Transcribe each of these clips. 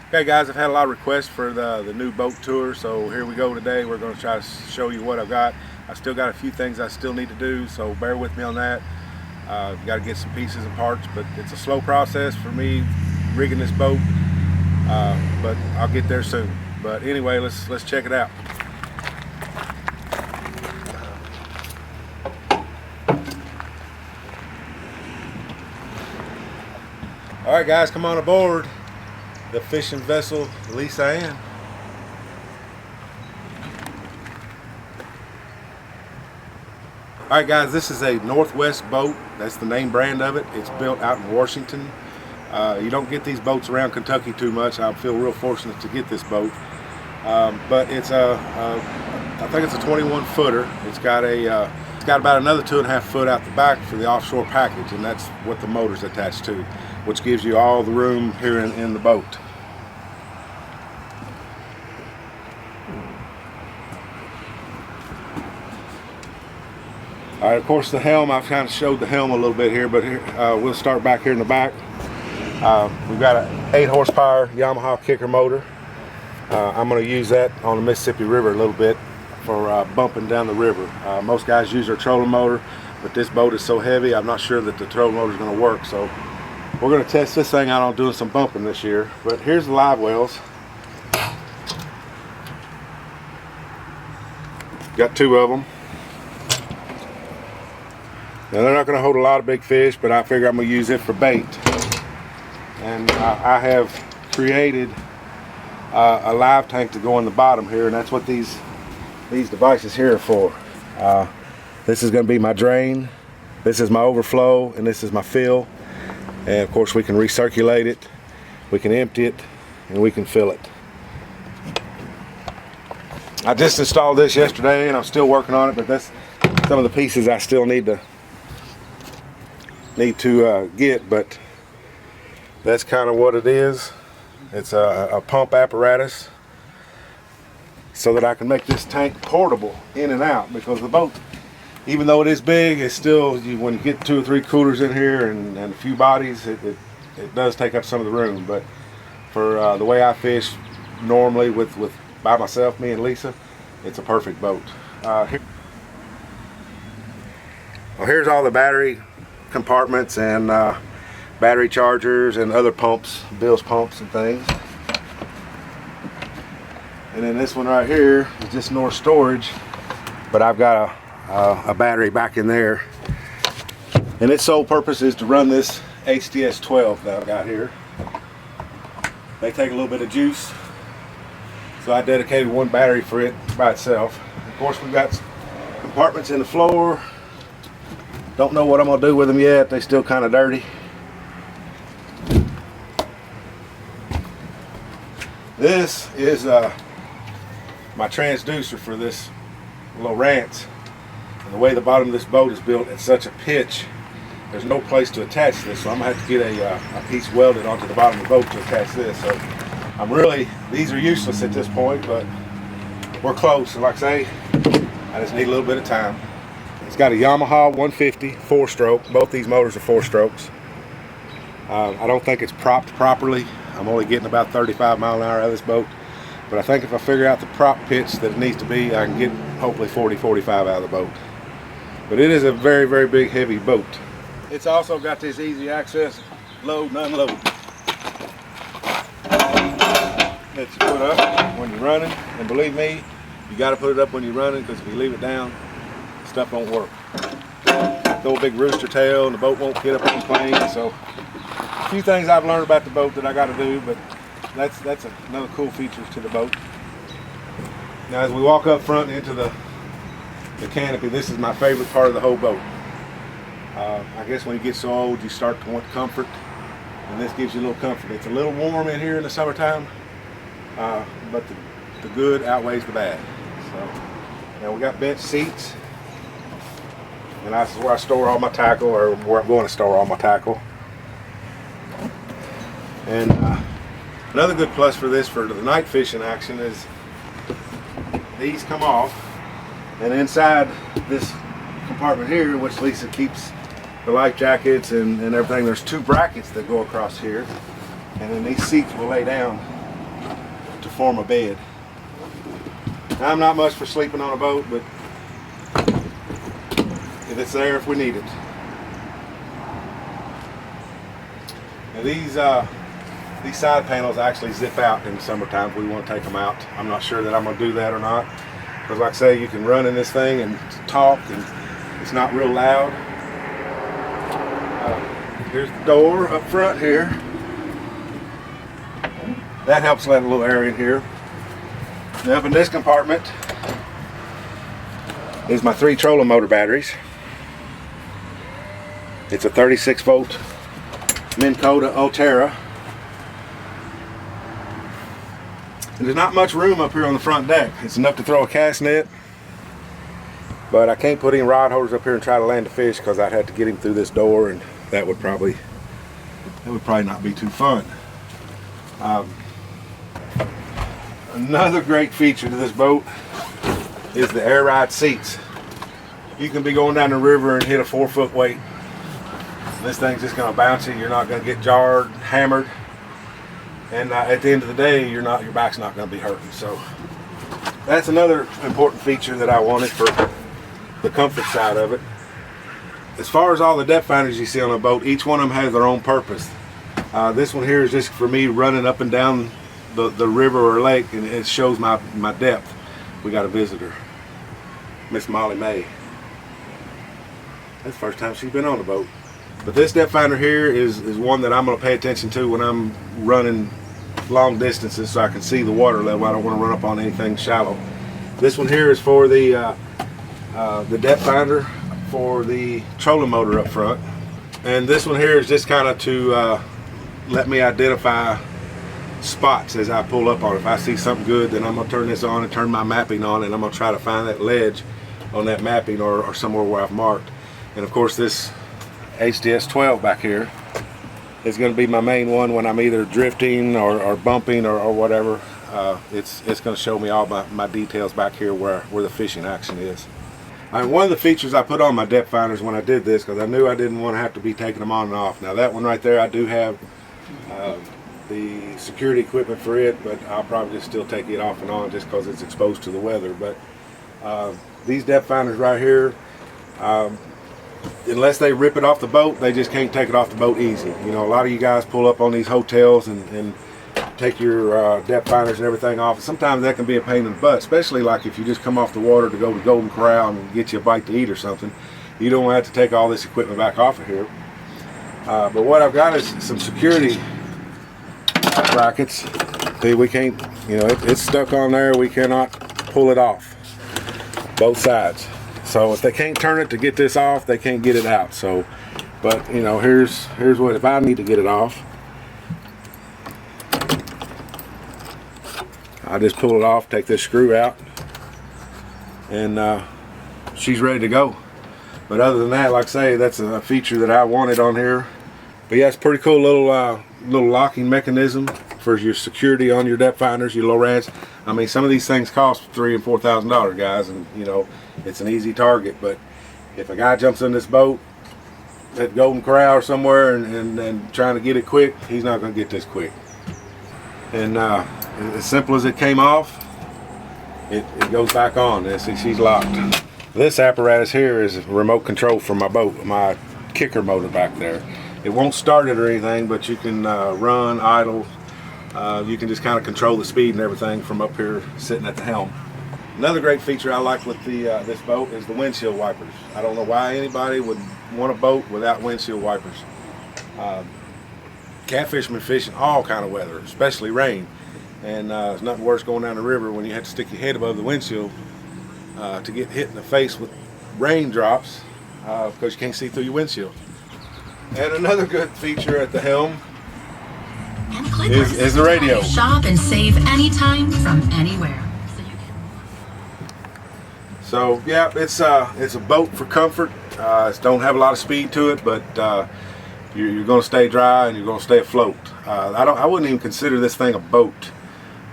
Okay guys, I've had a lot of requests for the new boat tour, so here we go today. We're going to try to show you what I've got. I still got a few things I still need to do, so bear with me on that. Got to get some pieces and parts, but it's a slow process for me rigging this boat, but I'll get there soon. But anyway, let's check it out. All right guys, come on aboard the fishing vessel Lisa Ann. Alright guys, this is a Northwest boat. That's the name brand of it. It's built out in Washington. You don't get these boats around Kentucky too much. I feel real fortunate to get this boat. But it's I think it's a 21 footer. It's got about another 2.5 foot out the back for the offshore package, and that's what the motor's attached to, which gives you all the room here in the boat. All right, of course the helm, I've kind of showed the helm a little bit here, but here, we'll start back here in the back. We've got an 8 horsepower Yamaha kicker motor. I'm going to use that on the Mississippi River a little bit for bumping down the river. Most guys use their trolling motor, but this boat is so heavy, I'm not sure that the trolling motor is going to work. So we're going to test this thing out on doing some bumping this year. But here's the live wells. Got 2 of them. Now they're not going to hold a lot of big fish, but I figure I'm going to use it for bait. And I have created a live tank to go in the bottom here, and that's what these devices here are for. This is going to be my drain, this is my overflow, and this is my fill. And of course we can recirculate it, we can empty it, and we can fill it. I just installed this yesterday and I'm still working on it, but that's some of the pieces I still need to get, but that's kind of what it is. It's a pump apparatus so that I can make this tank portable in and out, because the boat, even though it is big, it's still, when you get 2 or 3 coolers in here and a few bodies, it does take up some of the room. But for the way I fish normally with by myself, me and Lisa, it's a perfect boat. Well, here's all the battery compartments and battery chargers and other pumps, Bill's pumps and things. And then this one right here is just more storage, but I've got a battery back in there, and its sole purpose is to run this HDS 12 that I've got here. They take a little bit of juice, so I dedicated one battery for it by itself. Of course, we've got compartments in the floor. Don't know what I'm going to do with them yet. They're still kind of dirty. This is my transducer for this lowrance. And the way the bottom of this boat is built at such a pitch, there's no place to attach this, so I'm going to have to get a piece welded onto the bottom of the boat to attach this. So these are useless at this point, but we're close. And like I say, I just need a little bit of time. It's got a Yamaha 150 4-stroke. Both these motors are 4 strokes. I don't think it's propped properly. I'm only getting about 35 miles an hour out of this boat. But I think if I figure out the prop pitch that it needs to be, I can get hopefully 40, 45 out of the boat. But it is a very, very big, heavy boat. It's also got this easy access load and unload that you put up when you're running. And believe me, you got to put it up when you're running, because if you leave it down, stuff won't work. Throw a big rooster tail and the boat won't get up on the plane. So a few things I've learned about the boat that I got to do, but that's another cool feature to the boat. Now as we walk up front into the canopy, this is my favorite part of the whole boat. I guess when you get so old, you start to want comfort, and this gives you a little comfort. It's a little warm in here in the summertime, but the good outweighs the bad. So now we got bench seats, and that's where I store all my tackle, or where I'm going to store all my tackle. And another good plus for this, for the night fishing action, is these come off, and inside this compartment here, which Lisa keeps the life jackets and everything, there's 2 brackets that go across here, and then these seats will lay down form a bed. Now, I'm not much for sleeping on a boat, but if it's there, if we need it. Now these side panels actually zip out in the summertime if we want to take them out. I'm not sure that I'm going to do that or not, because like I say, you can run in this thing and talk, and it's not real loud. Here's the door up front here. That helps let a little air in here. Now up in this compartment is my 3 trolling motor batteries. It's a 36 volt Minn Kota Ultera. And there's not much room up here on the front deck. It's enough to throw a cast net, but I can't put any rod holders up here and try to land a fish, because I'd have to get him through this door, and that would probably not be too fun. Another great feature to this boat is the air ride seats. You can be going down the river and hit a 4-foot weight. This thing's just going to bounce you. You're not going to get jarred, hammered, and at the end of the day, your back's not going to be hurting. So that's another important feature that I wanted for the comfort side of it. As far as all the depth finders you see on a boat, each one of them has their own purpose. This one here is just for me running up and down the river or lake, and it shows my depth. We got a visitor, Miss Molly May. That's the first time she's been on a boat. But this depth finder here is one that I'm going to pay attention to when I'm running long distances, so I can see the water level. I don't want to run up on anything shallow. This one here is for the depth finder for the trolling motor up front, and this one here is just kind of to let me identify spots as I pull up on it. If I see something good, then I'm going to turn this on and turn my mapping on, and I'm going to try to find that ledge on that mapping or somewhere where I've marked. And of course, this HDS 12 back here is going to be my main one when I'm either drifting or bumping or whatever. It's going to show me all my details back here where the fishing action is. One of the features I put on my depth finders when I did this, because I knew I didn't want to have to be taking them on and off. Now that one right there, I do have the security equipment for it, but I'll probably just still take it off and on just because it's exposed to the weather. But these depth finders right here, unless they rip it off the boat, they just can't take it off the boat easy. You know, a lot of you guys pull up on these hotels and take your depth finders and everything off. And sometimes that can be a pain in the butt, especially like if you just come off the water to go to Golden Corral and get you a bite to eat or something. You don't want to have to take all this equipment back off of here. But what I've got is some security brackets. See, we can't, you know, it's stuck on there. We cannot pull it off, both sides. So if they can't turn it to get this off, they can't get it out. So, but you know, here's what, if I need to get it off, I just pull it off, take this screw out, and she's ready to go. But other than that, like I say, that's a feature that I wanted on here. But yeah, it's a pretty cool little locking mechanism for your security on your depth finders, your lowrance. I mean, some of these things cost $3,000 and $4,000, guys, and you know, it's an easy target. But if a guy jumps in this boat at Golden Corral or somewhere and trying to get it quick, he's not going to get this quick. And as simple as it came off, it goes back on. See, she's locked. This apparatus here is remote control for my boat, my kicker motor back there. It won't start it or anything, but you can run, idle. You can just kind of control the speed and everything from up here sitting at the helm. Another great feature I like with this boat is the windshield wipers. I don't know why anybody would want a boat without windshield wipers. Catfishermen fish in all kind of weather, especially rain. And there's nothing worse going down the river when you have to stick your head above the windshield to get hit in the face with raindrops because you can't see through your windshield. And another good feature at the helm is the radio. Shop and save anytime from anywhere. So yeah, it's a boat for comfort. It don't have a lot of speed to it, but you're going to stay dry and you're going to stay afloat. I wouldn't even consider this thing a boat.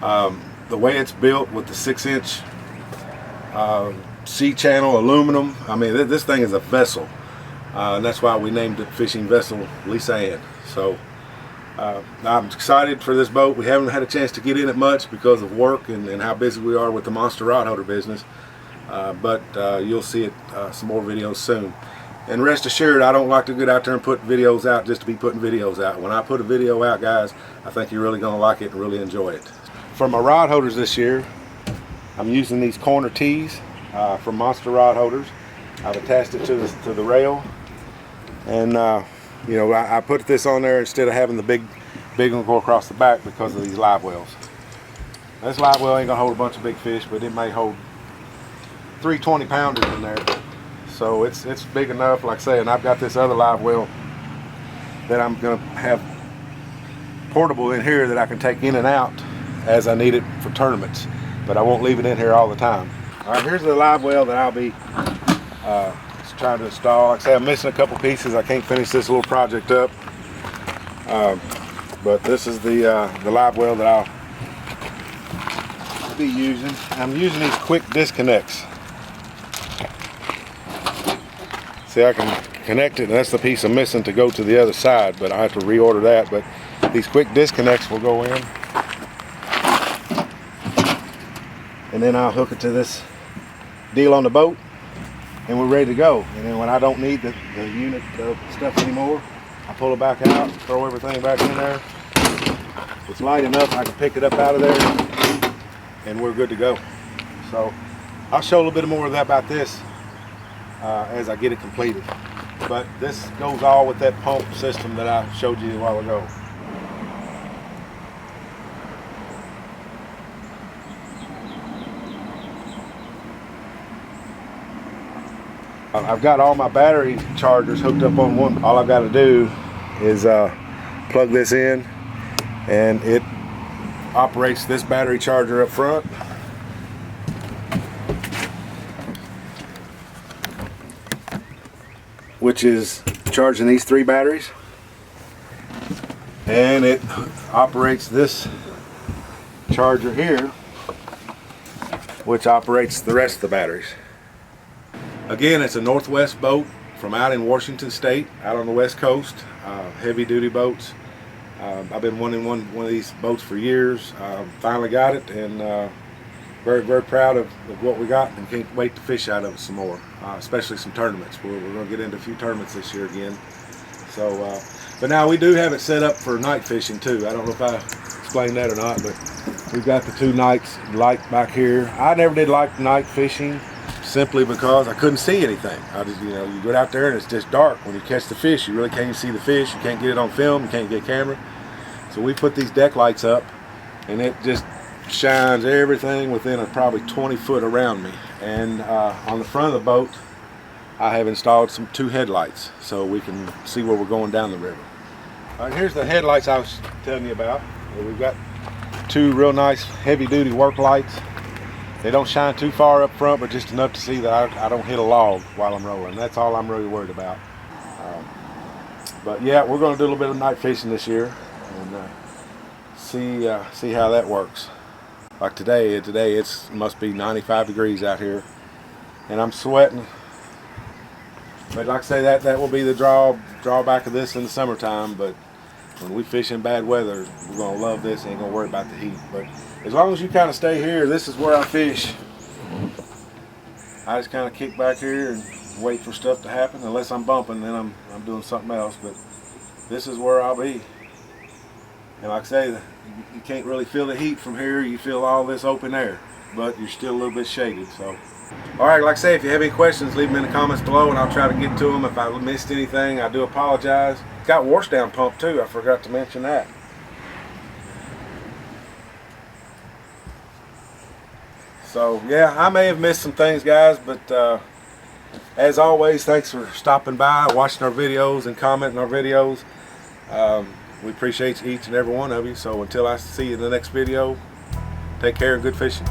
The way it's built with the 6-inch C-channel aluminum, I mean, this thing is a vessel. And that's why we named it Fishing Vessel Lisa Ann. So I'm excited for this boat. We haven't had a chance to get in it much because of work and how busy we are with the monster rod holder business. But you'll see it some more videos soon. And rest assured, I don't like to get out there and put videos out just to be putting videos out. When I put a video out, guys, I think you're really going to like it and really enjoy it. For my rod holders this year, I'm using these corner tees from Monster Rod Holders. I've attached it to the rail, and you know, I put this on there instead of having the big one go across the back because of these live wells. This live well ain't gonna hold a bunch of big fish, but it may hold 3 20-pounders in there. So it's big enough, like I say, and I've got this other live well that I'm gonna have portable in here that I can take in and out as I need it for tournaments, but I won't leave it in here all the time. All right, here's the live well that I'll be trying to install. Like I say, I'm missing a couple pieces. I can't finish this little project up, but this is the live well that I'll be using. I'm using these quick disconnects. See, I can connect it, and that's the piece I'm missing to go to the other side, but I have to reorder that. But these quick disconnects will go in, and then I'll hook it to this deal on the boat, and we're ready to go. And then when I don't need the unit of stuff anymore, I pull it back out, throw everything back in there. It's light enough I can pick it up out of there, and we're good to go. So I'll show a little bit more of that about this as I get it completed. But this goes all with that pump system that I showed you a while ago. I've got all my battery chargers hooked up on one. All I've got to do is plug this in, and it operates this battery charger up front. Which is charging these 3 batteries. And it operates this charger here, which operates the rest of the batteries. Again, it's a Northwest boat from out in Washington State, out on the West Coast. Heavy duty boats. I've been wanting one of these boats for years. Finally got it, and very, very proud of what we got, and can't wait to fish out of it some more, especially some tournaments. We're going to get into a few tournaments this year again. So, but now we do have it set up for night fishing too. I don't know if I explained that or not, but we've got the 2 nights light back here. I never did like night fishing, simply because I couldn't see anything. I just, you know, you go out there and it's just dark. When you catch the fish, you really can't see the fish. You can't get it on film. You can't get camera. So we put these deck lights up, and it just shines everything within probably 20 foot around me. And on the front of the boat, I have installed 2 headlights so we can see where we're going down the river. All right, here's the headlights I was telling you about. We've got 2 real nice heavy duty work lights. They don't shine too far up front, but just enough to see that I don't hit a log while I'm rolling. That's all I'm really worried about. But yeah, we're going to do a little bit of night fishing this year, and see how that works. Like today it must be 95 degrees out here, and I'm sweating. But like I say, that will be the drawback of this in the summertime. But when we fish in bad weather, we're gonna love this. Ain't gonna worry about the heat. But as long as you kind of stay here, this is where I fish. I just kind of kick back here and wait for stuff to happen. Unless I'm bumping, then I'm doing something else. But this is where I'll be. And like I say, you can't really feel the heat from here. You feel all this open air, but you're still a little bit shaded. So, all right, like I say, if you have any questions, leave them in the comments below, and I'll try to get to them. If I missed anything, I do apologize. It's got washdown pump too. I forgot to mention that. So yeah, I may have missed some things, guys, but as always, thanks for stopping by, watching our videos, and commenting our videos. We appreciate each and every one of you. So until I see you in the next video, take care and good fishing.